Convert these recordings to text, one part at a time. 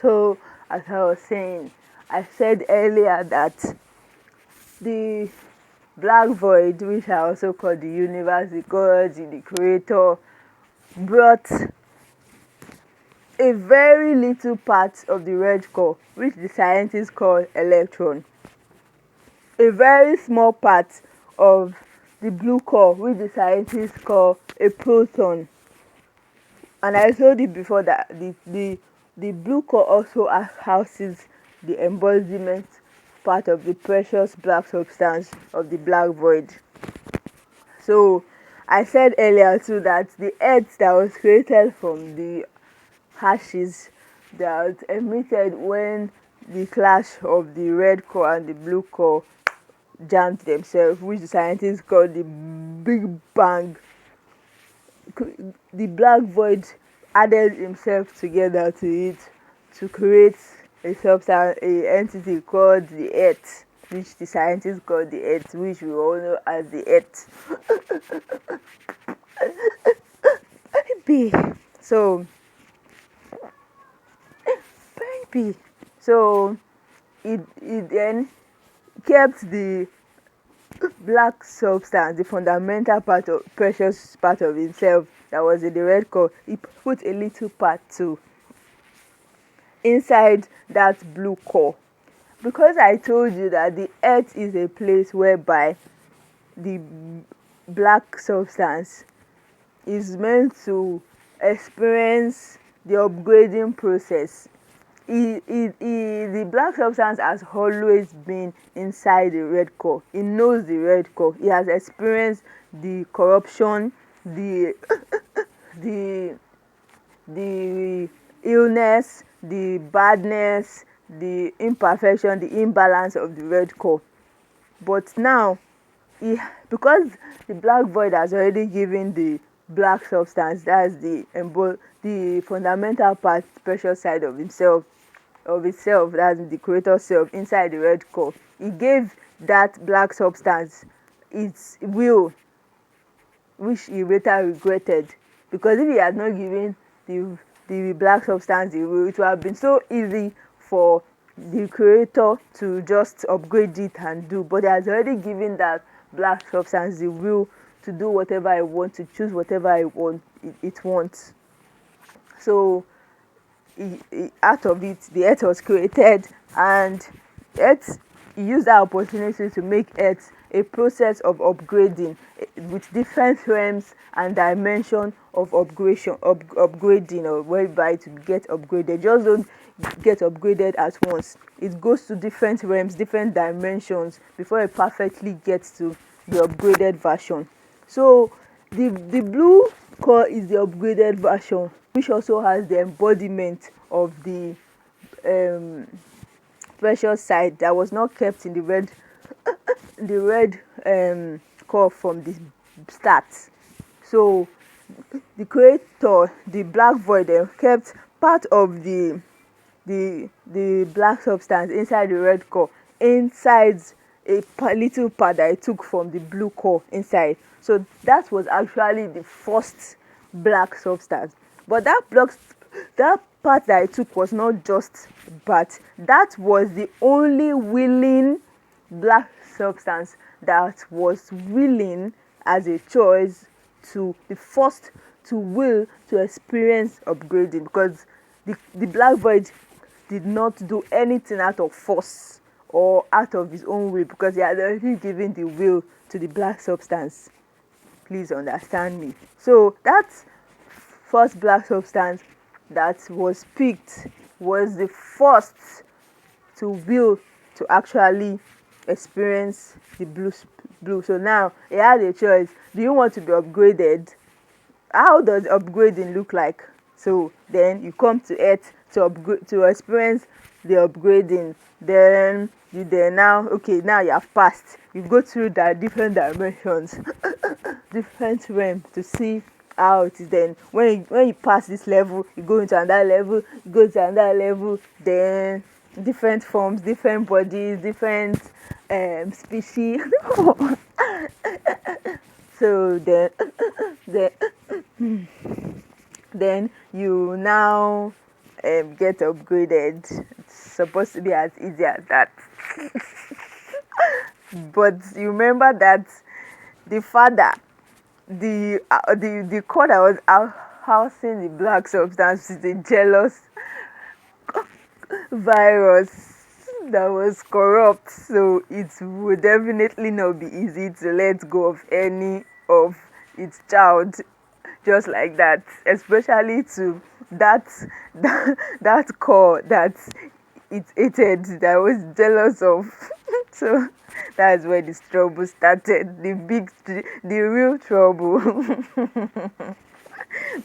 So, as I was saying, I said earlier that the black void, which I also call the universe, the God, the creator, brought a very little part of the red core, which the scientists call electron, a very small part of the blue core, which the scientists call a proton. And I told you before that the blue core also houses the embodiment part of the precious black substance of the black void. So I said earlier too that the earth that was created from the ashes that emitted when the clash of the red core and the blue core jammed themselves, which the scientists call the Big Bang. The black void added himself together to it to create a substance, a entity called the earth, which the scientists call the earth, which we all know as the earth. Baby. So, baby. So it then kept the black substance, the fundamental part of precious part of itself that was in the red core. It put a little part too inside that blue core, because I told you that the earth is a place whereby the black substance is meant to experience the upgrading process. The black substance has always been inside the red core. It knows the red core. It has experienced the corruption, the the the illness, the badness, the imperfection, the imbalance of the red core. But now, because the black void has already given the black substance, that's the fundamental part, precious side of itself, that's the creator self inside the red core. It gave that black substance its will, which he later regretted, because if he had not given the black substance the will, it would have been so easy for the creator to just upgrade it and do. But he has already given that black substance the will to do whatever I want, to choose whatever it wants. So out of it, the earth was created, and earth used that opportunity to make earth a process of upgrading with different realms and dimension of upgrading, or whereby to get upgraded. Just don't get upgraded at once. It goes to different realms, different dimensions before it perfectly gets to the upgraded version. So the blue core is the upgraded version, which also has the embodiment of the precious side that was not kept in the red core from the start. So the creator, the black void, kept part of the black substance inside the red core, inside a little part that I took from the blue core inside. So that was actually the first black substance. But that part that I took was not just, but that was the only willing black substance that was willing as a choice to the first to will to experience upgrading, because the black void did not do anything out of force or out of his own will, because he had already given the will to the black substance. Please understand me. So that first black substance that was picked was the first to will to actually experience the blue. So now he had a choice. Do you want to be upgraded? How does upgrading look like? So then you come to earth to upgrade, to experience the upgrading. Then now, okay, now you have passed. You go through the different dimensions, different realms to see how it is. Then when you pass this level, you go into another level, you go to another level, then different forms, different bodies, different species. So then then you now get upgraded. It's supposed to be as easy as that. But you remember that the father, the core that was housing the black substance is a jealous virus that was corrupt, so it would definitely not be easy to let go of any of its child just like that, especially to that that core that it hated, that was jealous of. So that's where this trouble started, the real trouble.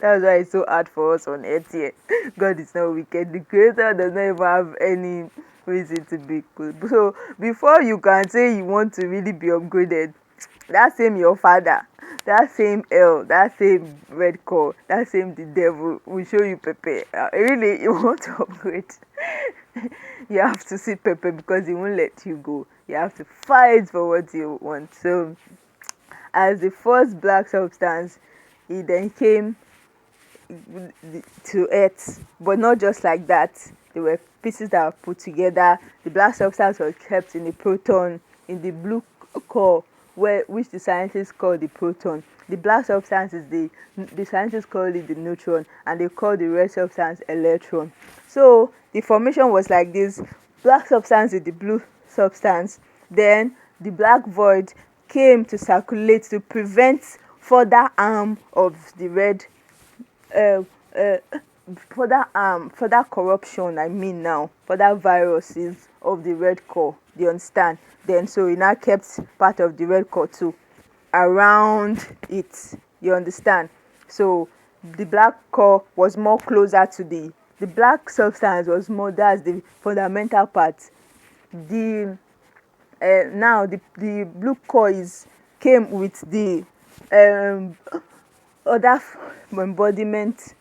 That's why it's so hard for us on earth here. God is not wicked. The creator does not even have any reason to be good. So before you can say you want to really be upgraded, that same your father, that same hell, that same red core, that same the devil will show you pepper. Really, you want to upgrade. You have to see pepper because he won't let you go. You have to fight for what you want. So as the first black substance, he then came to earth, but not just like that. There were pieces that were put together. The black substance was kept in the proton, in the blue core, which the scientists call the proton. The black substance is the scientists call it the neutron, and they call the red substance electron. So the formation was like this: black substance is the blue substance, then the black void came to circulate to prevent further harm of the red uh, uh, further corruption, I mean now, further viruses of the red core. Do you understand? Then so it now kept part of the red core too around it. You understand? So the black core was more closer to the black substance was more, that's the fundamental part. The now the blue core came with the other embodiment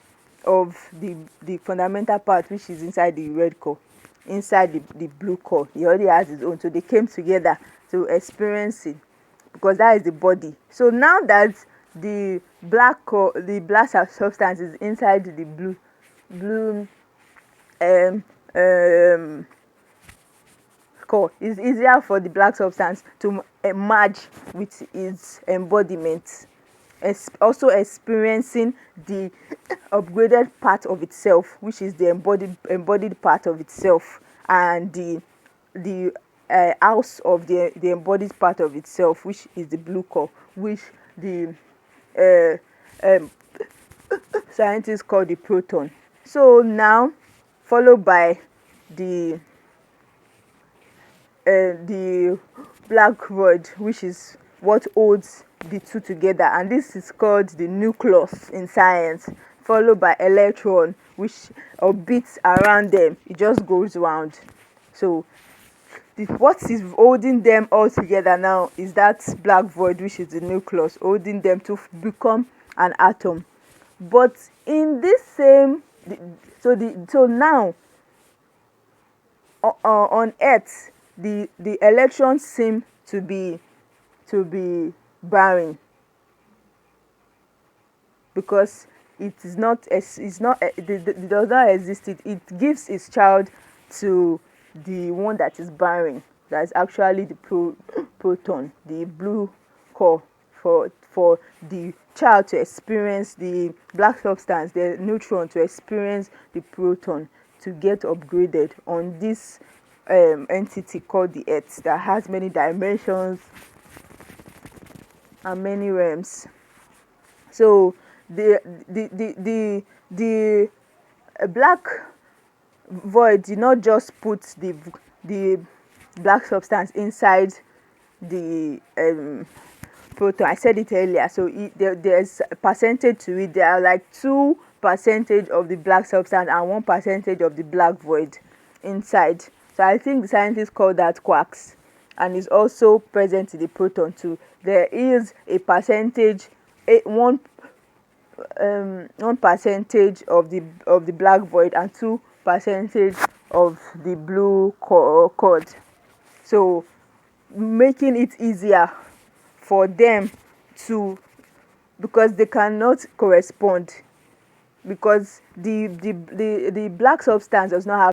of the fundamental part, which is inside the red core, inside the blue core. He already has his own, so they came together to experience it, because that is the body. So now that the black core, the black substance is inside the blue um core, it's easier for the black substance to merge with its embodiment, also experiencing the upgraded part of itself, which is the embodied part of itself, and the house of the embodied part of itself, which is the blue core, which the uh, um, scientists call the proton. So now, followed by the the black void, which is what holds the two together, and this is called the nucleus in science, followed by electron, which orbits around them. It just goes round. So what is holding them all together now is that black void, which is the nucleus, holding them to become an atom. But in this same, so now on earth, the electrons seem to be barren, because it is not, it does not exist. It gives its child to the one that is barren, that is actually the proton, the blue core, for the child to experience the black substance, the neutron to experience the proton, to get upgraded on this entity called the earth, that has many dimensions and many realms. So the black void did not just put the black substance inside the proton. I said it earlier. So there's a percentage to it. There are like 2% of the black substance and 1% of the black void inside. So I think the scientists call that quarks, and is also present in the proton too. There is a percentage, one percentage of the black void and 2% of the blue cord. So making it easier for them to, because they cannot correspond. because the black substance does not have